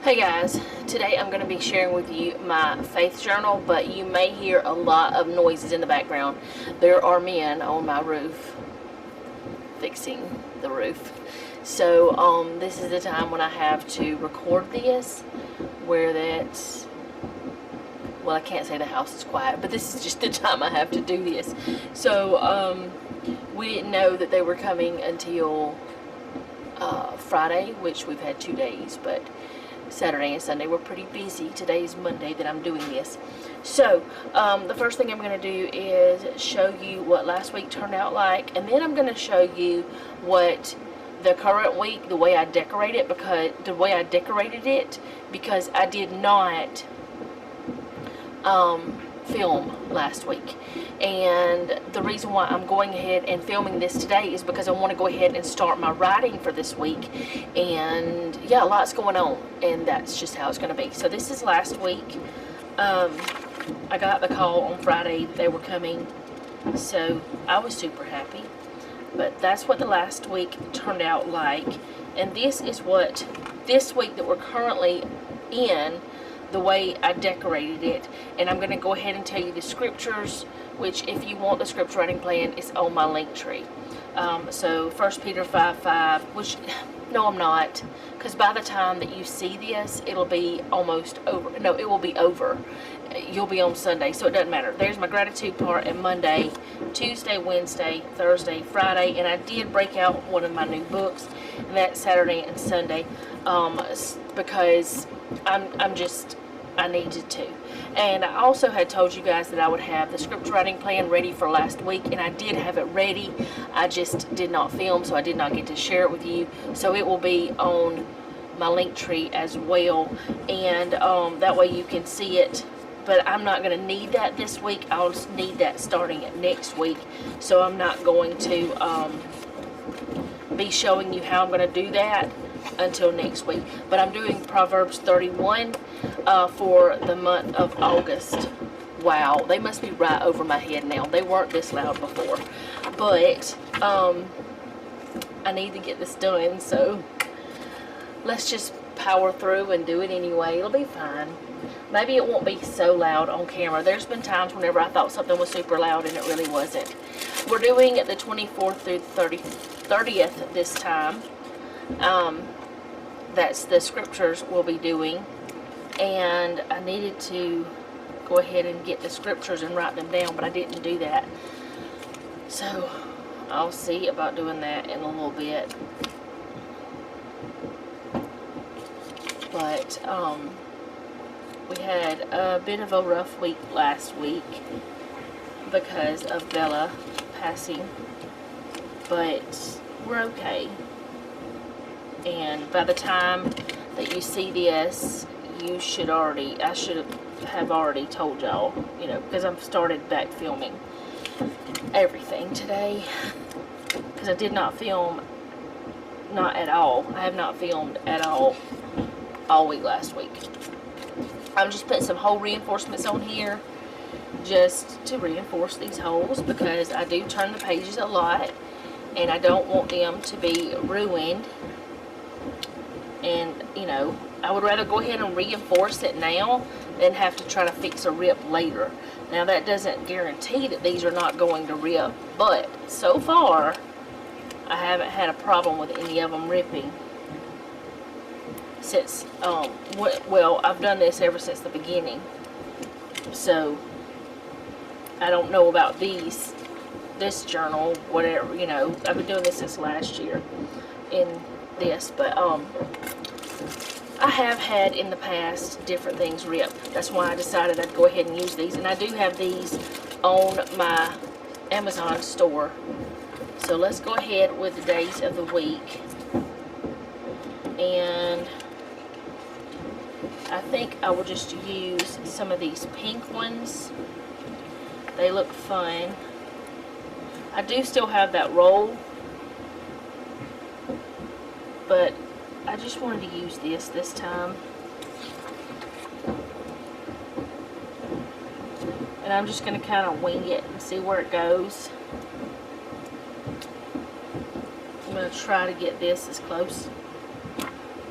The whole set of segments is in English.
Hey guys, today I'm going to be sharing with you my faith journal, but you may hear a lot of noises in the background. There are men on my roof fixing the roof. So this is the time when I have to record this, where that's, well, I can't say the house is quiet, but this is just the time I have to do this. So we didn't know that they were coming until Friday, which we've had 2 days, but Saturday and Sunday we're pretty busy. Today is Monday that I'm doing this. So the first thing I'm going to do is show you what last week turned out like, and then I'm going to show you what the current week, the way I decorated it, because I did not film last week. And the reason why I'm going ahead and filming this today is because I want to go ahead and start my writing for this week. And yeah, a lot's going on, and that's just how it's going to be. So this is last week. I got the call on Friday they were coming, so I was super happy. But that's what the last week turned out like. And this is what this week that we're currently in, the way I decorated it. And I'm going to go ahead and tell you the scriptures, which if you want the scripture writing plan, it's on my link tree. So 1 Peter 5:5, which, no, I'm not, because by the time that you see this, it'll be almost over. No, it will be over. You'll be on Sunday, so it doesn't matter. There's my gratitude part, and Monday, Tuesday, Wednesday, Thursday, Friday, and I did break out one of my new books, and that's Saturday and Sunday, because I needed to. And I also had told you guys that I would have the script writing plan ready for last week, and I did have it ready. I just did not film, so I did not get to share it with you. So it will be on my link tree as well, and that way you can see it. But I'm not going to need that this week. I'll just need that starting next week. So I'm not going to be showing you how I'm going to do that until next week. But I'm doing Proverbs 31 for the month of August. Wow, they must be right over my head now. They weren't this loud before. But I need to get this done, so let's just power through and do it anyway. It'll be fine. Maybe it won't be so loud on camera. There's been times whenever I thought something was super loud and it really wasn't. We're doing the 24th through 30th this time. That's the scriptures we'll be doing. And I needed to go ahead and get the scriptures and write them down, but I didn't do that. So I'll see about doing that in a little bit. But we had a bit of a rough week last week because of Bella passing, but we're okay. And by the time that you see this, I should have already told y'all, you know, because I've started back filming everything today, because I did not film, not at all. I have not filmed at all week last week. I'm just putting some hole reinforcements on here just to reinforce these holes, because I do turn the pages a lot and I don't want them to be ruined. And you know, I would rather go ahead and reinforce it now than have to try to fix a rip later. Now that doesn't guarantee that these are not going to rip, but so far I haven't had a problem with any of them ripping. Since, well, I've done this ever since the beginning, so I don't know about this journal, whatever, you know, I've been doing this since last year in this, but I have had in the past different things rip. That's why I decided I'd go ahead and use these, and I do have these on my Amazon store. So let's go ahead with the days of the week, and I think I will just use some of these pink ones. They look fun. I do still have that roll, but I just wanted to use this time. And I'm just going to kind of wing it and see where it goes. I'm going to try to get this as close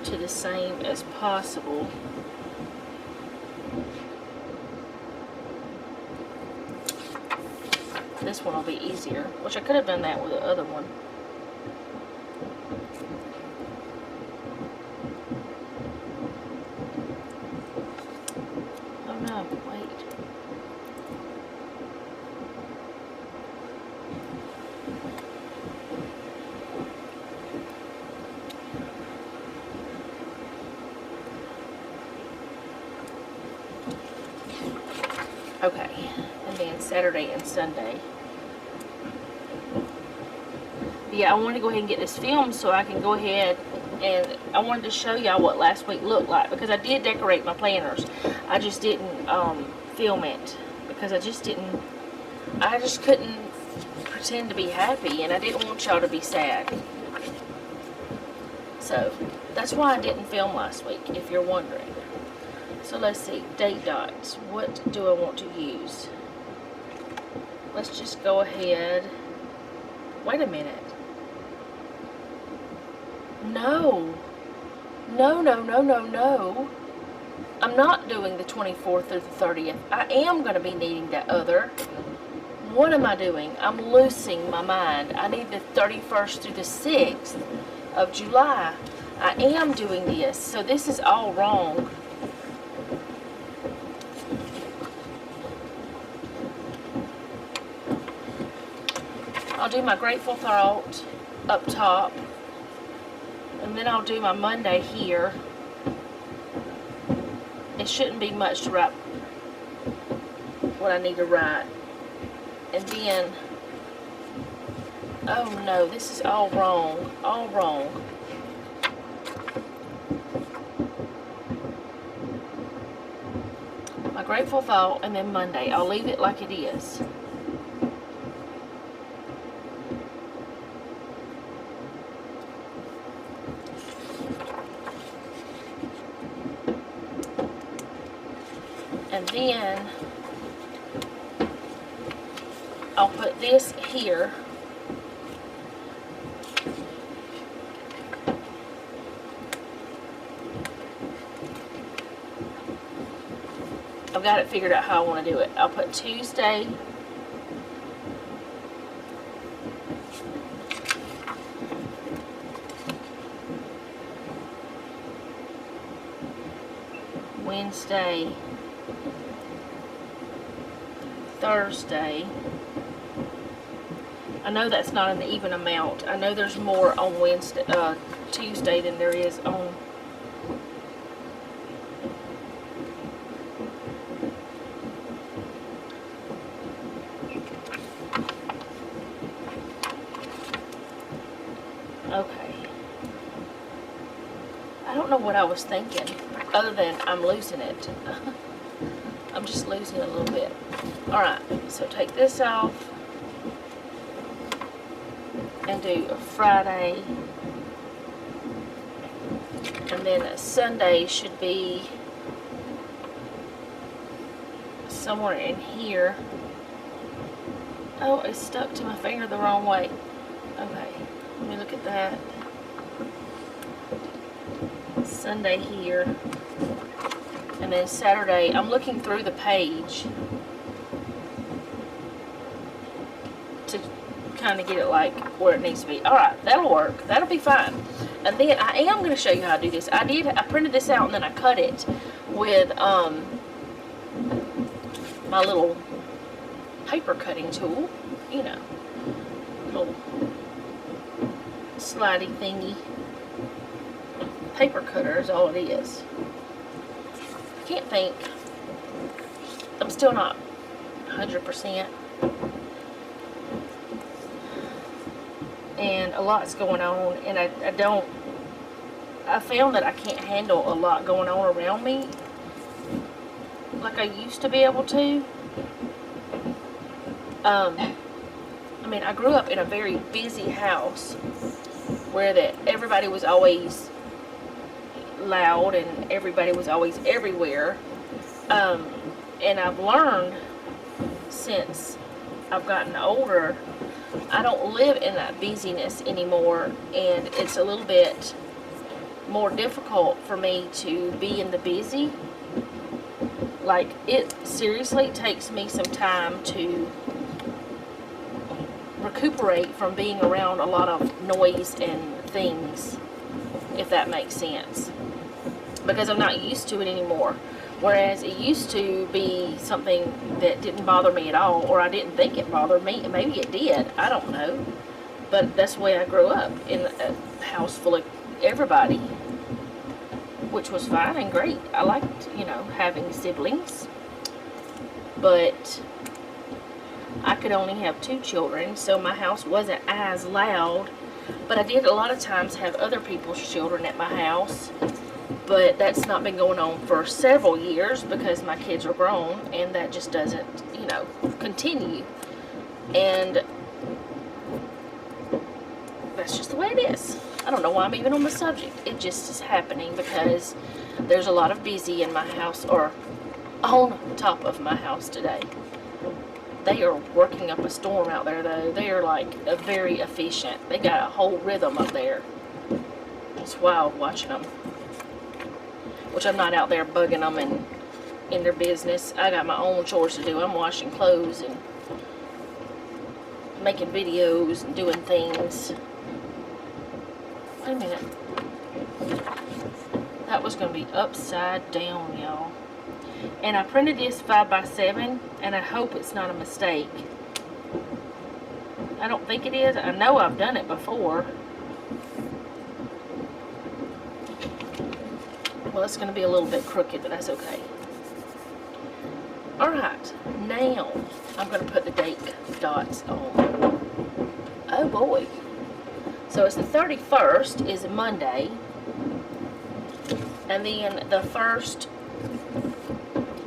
to the same as possible. This one will be easier, which I could have done that with the other one. Oh no, wait. Okay, and then Saturday and Sunday. Yeah, I wanted to go ahead and get this filmed so I can go ahead and I wanted to show y'all what last week looked like, because I did decorate my planners. I just didn't film it because I just couldn't pretend to be happy, and I didn't want y'all to be sad. So that's why I didn't film last week, if you're wondering. So let's see, date dots. What do I want to use? Let's just go ahead. Wait a minute. No. No. I'm not doing the 24th through the 30th. I am going to be needing that other. What am I doing? I'm losing my mind. I need the 31st through the 6th of July. I am doing this. So this is all wrong. I'll do my grateful thought up top, and then I'll do my Monday here. It shouldn't be much to write what I need to write. And then, oh no, this is all wrong, all wrong. My grateful thought, and then Monday. I'll leave it like it is. And then I'll put this here. I've got it figured out how I want to do it. I'll put Tuesday, Wednesday, Thursday. I know that's not an even amount. I know there's more on Tuesday than there is on okay. I don't know what I was thinking, other than I'm losing it. I'm just losing it a little bit. Alright, so take this off and do a Friday, and then a Sunday should be somewhere in here. Oh, it's stuck to my finger the wrong way. Okay, let me look at that. Sunday here, and then Saturday. I'm looking through the page to kind of get it like where it needs to be. Alright, that'll work. That'll be fine. And then I am going to show you how to do this. I printed this out and then I cut it with my little paper cutting tool. You know, little slidey thingy. Paper cutter is all it is. I can't think. I'm still not 100%. And a lot's going on, and I found that I can't handle a lot going on around me like I used to be able to. I mean, I grew up in a very busy house where everybody was always loud and everybody was always everywhere. And I've learned since I've gotten older, I don't live in that busyness anymore, and it's a little bit more difficult for me to be in the busy. Like, it seriously takes me some time to recuperate from being around a lot of noise and things, if that makes sense, because I'm not used to it anymore. Whereas it used to be something that didn't bother me at all, or I didn't think it bothered me. Maybe it did, I don't know. But that's the way I grew up, in a house full of everybody, which was fine and great. I liked, having siblings. But I could only have 2 children, so my house wasn't as loud. But I did a lot of times have other people's children at my house. But that's not been going on for several years because my kids are grown, and that just doesn't, continue. And that's just the way it is. I don't know why I'm even on the subject. It just is happening because there's a lot of busy in my house, or on top of my house today. They are working up a storm out there, though. They are very efficient. They got a whole rhythm up there. It's wild watching them. Which I'm not out there bugging them and in their business. I got my own chores to do. I'm washing clothes and making videos and doing things. Wait a minute. That was going to be upside down, y'all. And I printed this 5x7, and I hope it's not a mistake. I don't think it is. I know I've done it before. Well, it's going to be a little bit crooked, but that's okay. Alright, now I'm going to put the date dots on. Oh boy. So it's the 31st is a Monday. And then the 1st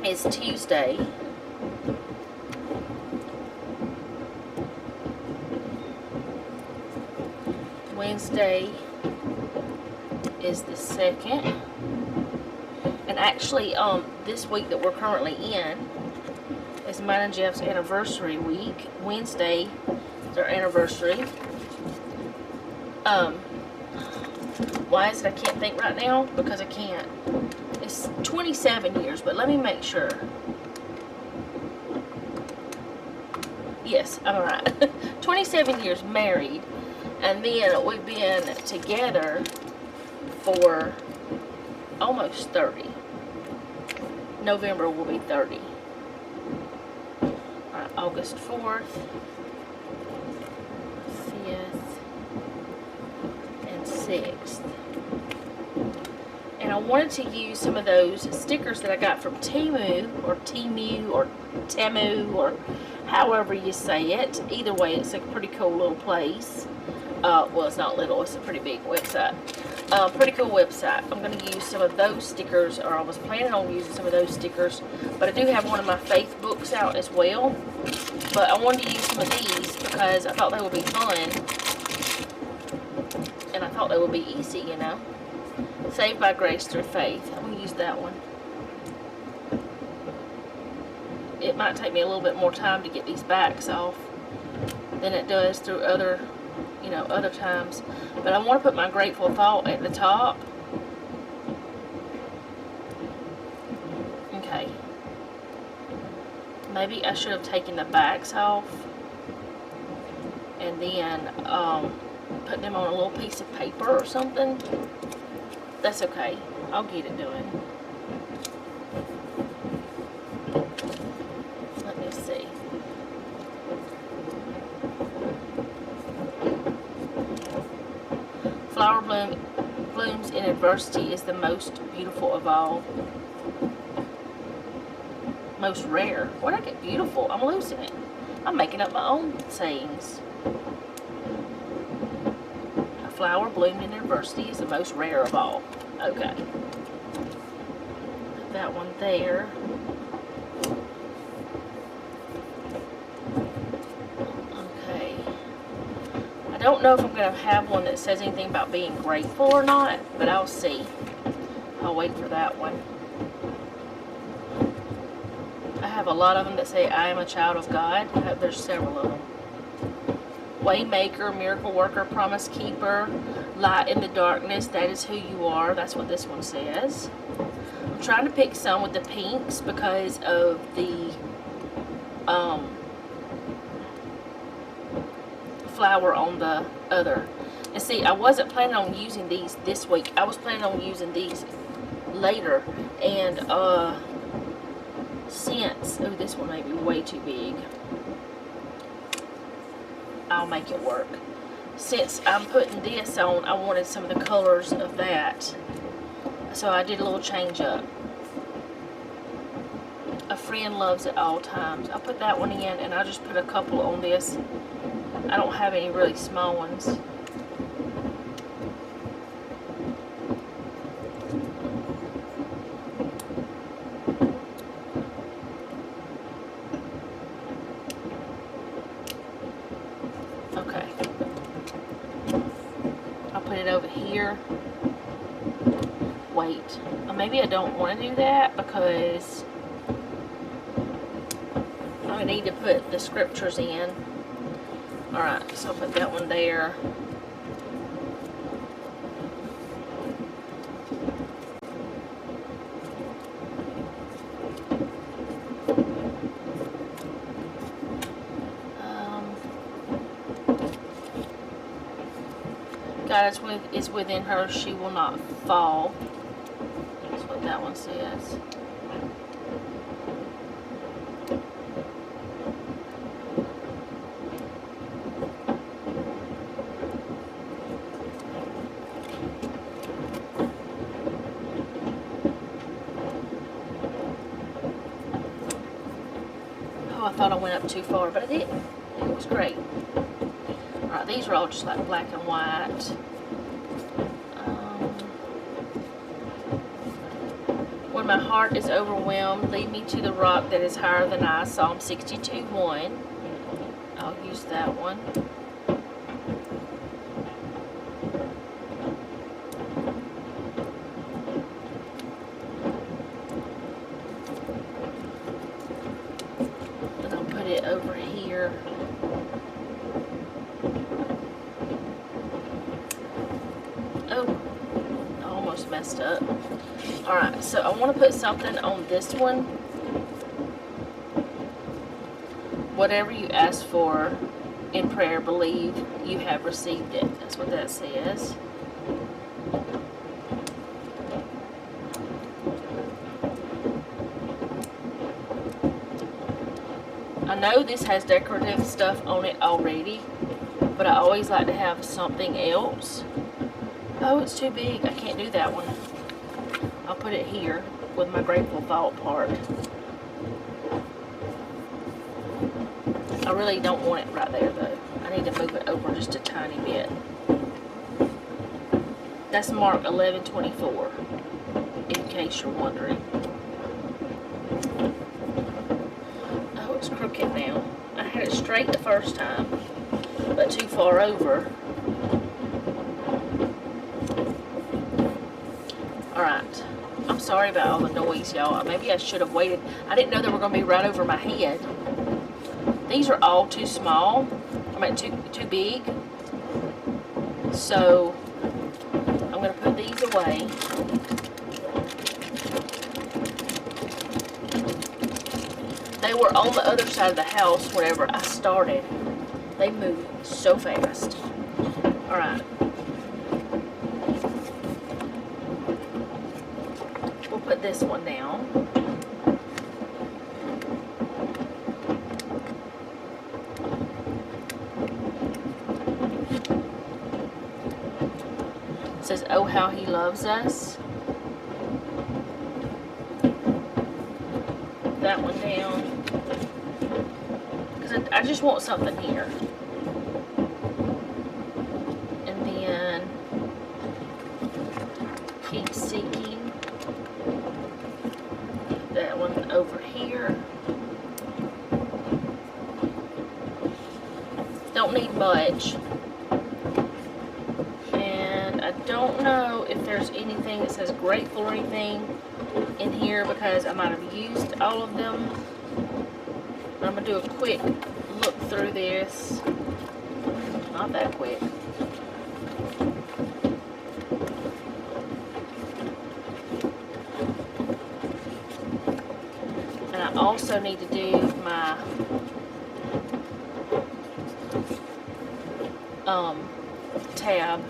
is Tuesday. Wednesday is the 2nd. And actually, this week that we're currently in is mine and Jeff's anniversary week. Wednesday is our anniversary. Why is it I can't think right now? Because I can't. It's 27 years, but let me make sure. Yes, I'm alright. 27 years married, and then we've been together for almost 30. November will be 30. Alright, August 4th, 5th, and 6th. And I wanted to use some of those stickers that I got from Temu, or Temu, or however you say it. Either way, it's a pretty cool little place. Well, it's not little, it's a pretty big website. Pretty cool website. I'm going to use some of those stickers, or I was planning on using some of those stickers, but I do have one of my faith books out as well. But I wanted to use some of these because I thought they would be fun, and I thought they would be easy, Saved by grace through faith. I'm going to use that one. It might take me a little bit more time to get these backs off than it does through other times. But I want to put my grateful thought at the top. Okay. Maybe I should have taken the backs off and then put them on a little piece of paper or something. That's okay. I'll get it done. Let me see. Flower blooms in adversity is the most beautiful of all. Most rare. Where'd I get beautiful? I'm losing it. I'm making up my own sayings. A flower bloomed in adversity is the most rare of all. Okay. Put that one there. Okay. I don't know if I'm going to have one that says anything about being grateful or not, but I'll see. I'll wait for that one. I have a lot of them that say I am a child of God. There's several of them. Waymaker, miracle worker, promise keeper, light in the darkness, that is who you are. That's what this one says. I'm trying to pick some with the pinks because of the flower on the other. And see, I wasn't planning on using these this week. I was planning on using these later. And since, oh, this one may be way too big. I'll make it work. Since I'm putting this on, I wanted some of the colors of that. So I did a little change up. A friend loves at all times. I put that one in, and I just put a couple on this. I don't have any really small ones. Okay. I'll put it over here. Wait. Maybe I don't want to do that because I need to put the scriptures in. Alright, so I'll put that one there. God is within her, she will not fall. That's what that one says. Oh, I thought I went up too far, but I didn't. It was great. Alright, these are all just like black and white. When my heart is overwhelmed, lead me to the rock that is higher than I. Psalm 62:1. I'll use that one. And I'll put it over here. Oh, I almost messed up. Alright, so I want to put something on this one. Whatever you ask for in prayer, believe you have received it. That's what that says. I know this has decorative stuff on it already, but I always like to have something else. Oh, it's too big. I can't do that one. I'll put it here with my grateful thought part. I really don't want it right there though. I need to move it over just a tiny bit. That's Mark 11:24, in case you're wondering. Oh, it's crooked now. I had it straight the first time, but too far over. Alright. I'm sorry about all the noise, y'all. Maybe I should have waited. I didn't know they were going to be right over my head. These are all too small. I mean, too big. So, I'm going to put these away. They were on the other side of the house whenever I started. They moved so fast. Alright. Put this one down. It says, oh, how he loves us. That one down. Because I just want something here. And then keep seeking. That one over here. Don't need much. And I don't know if there's anything that says grateful or anything in here because I might have used all of them. But I'm going to do a quick look through this. not that quick. And I also need to do my tab,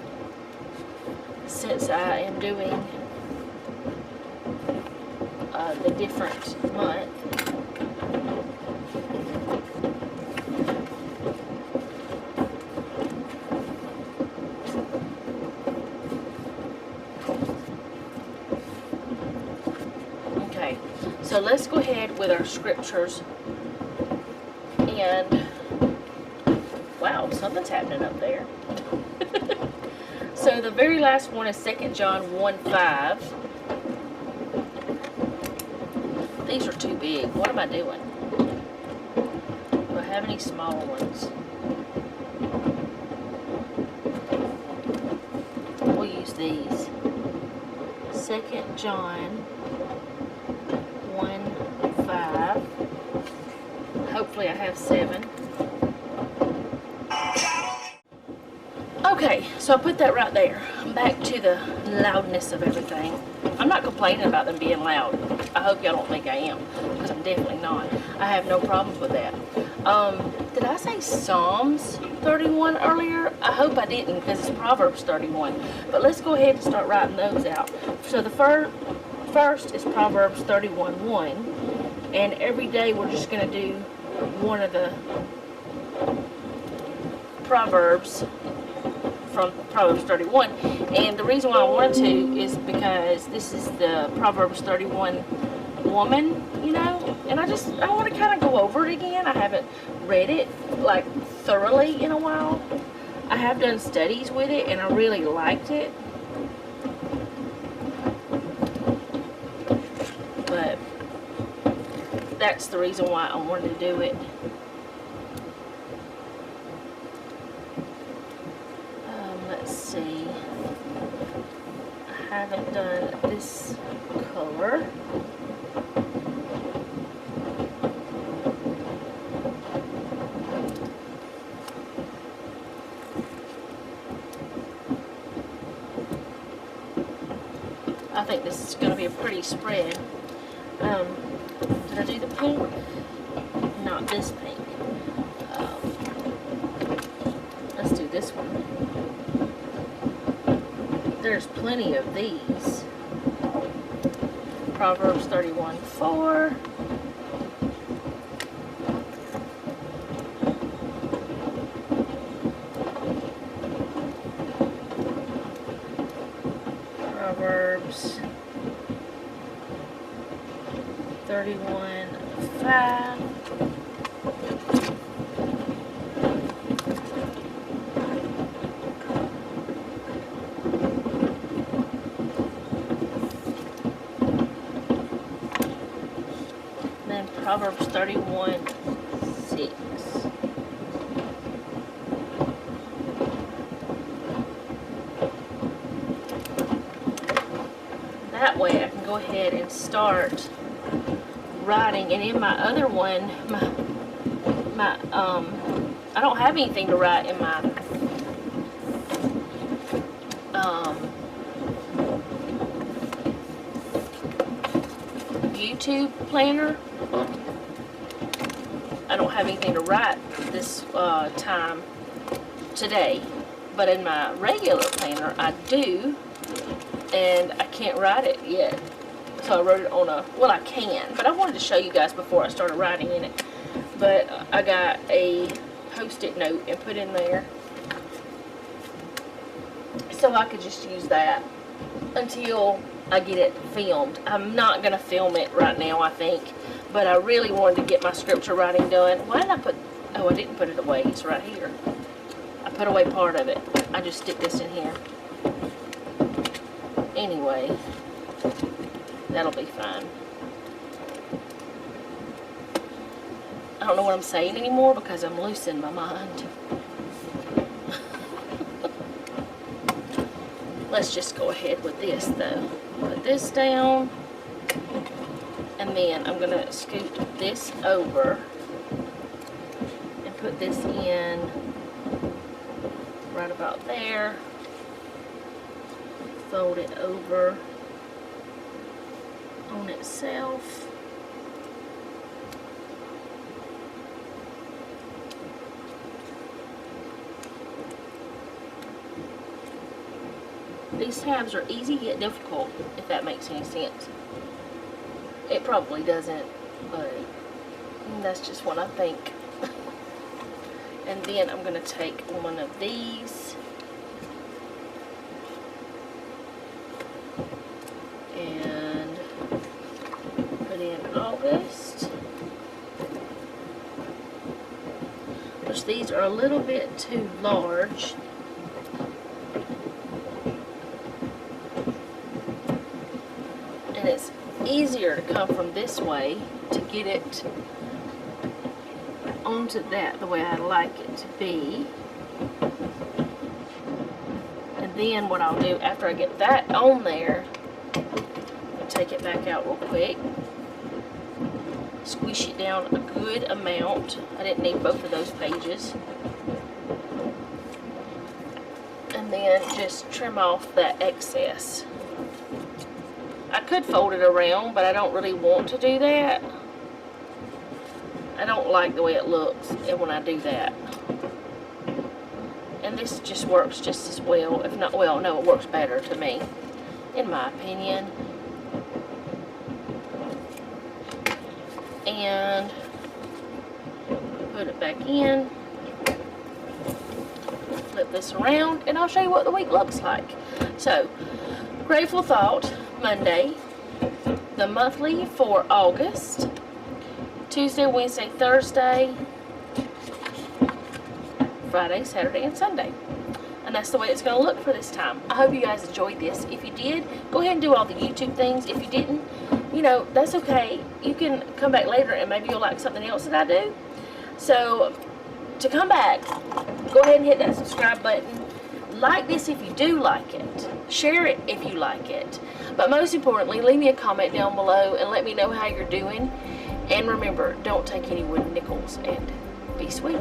since I am doing the different month. Okay, so let's go ahead with our scriptures. And wow, something's happening up there. So the very last one is 2 John 1:5. These are too big. What am I doing? Do I have any smaller ones? We'll use these. 2 John 1:5. Hopefully I have 7. Okay, so I put that right there. Back to the loudness of everything. I'm not complaining about them being loud. I hope y'all don't think I am, because I'm definitely not. I have no problems with that. Did I say Psalms 31 earlier? I hope I didn't, because it's Proverbs 31. But let's go ahead and start writing those out. So the first is Proverbs 31:1, and every day we're just going to do one of the Proverbs from Proverbs 31. And the reason why I wanted to is because this is the Proverbs 31 woman, you know, and I want to kind of go over it again. I haven't read it like thoroughly in a while. I have done studies with it and I really liked it, but that's the reason why I wanted to do it. Let's see, I haven't done this color. I think this is going to be a pretty spread. Did I do the pink? Not this pink. Let's do this one. There's plenty of these. Proverbs 31:4. Proverbs 31:5. Then Proverbs 31:6. That way I can go ahead and start writing. And in my other one, I don't have anything to write in my YouTube planner. I don't have anything to write this time today, but in my regular planner I do, and I can't write it yet. So I wrote it on well, I can, but I wanted to show you guys before I started writing in it. But I got a post-it note and put in there, so I could just use that until I get it filmed. I'm not going to film it right now, I think, but I really wanted to get my scripture writing done. Why did I put, oh, I didn't put it away. It's right here. I put away part of it. I just stick this in here. Anyway, that'll be fine. I don't know what I'm saying anymore because I'm losing my mind. Let's just go ahead with this though. Put this down, and then I'm going to scoot this over and put this in right about there. Fold it over on itself. These tabs are easy yet difficult, if that makes any sense. It probably doesn't, but that's just what I think. And then I'm going to take one of these and put in August, which these are a little bit too large. And it's easier to come from this way to get it onto that the way I like it to be. And then what I'll do after I get that on there, I'll take it back out real quick, squish it down a good amount. I didn't need both of those pages. And then just trim off that excess. I could fold it around, but I don't really want to do that. I don't like the way it looks when I do that. And this just works just as well, if not, well, no, it works better to me, in my opinion. And put it back in. Flip this around, and I'll show you what the week looks like. So, Grateful Thought, Monday, the monthly for August, Tuesday, Wednesday, Thursday, Friday, Saturday, and Sunday. And that's the way it's going to look for this time. I hope you guys enjoyed this. If you did, go ahead and do all the YouTube things. If you didn't, you know, that's okay. You can come back later and maybe you'll like something else that I do. So, to come back, go ahead and hit that subscribe button. Like this if you do like it. Share it if you like it. But most importantly, leave me a comment down below and let me know how you're doing. And remember, don't take any wooden nickels, and be sweet.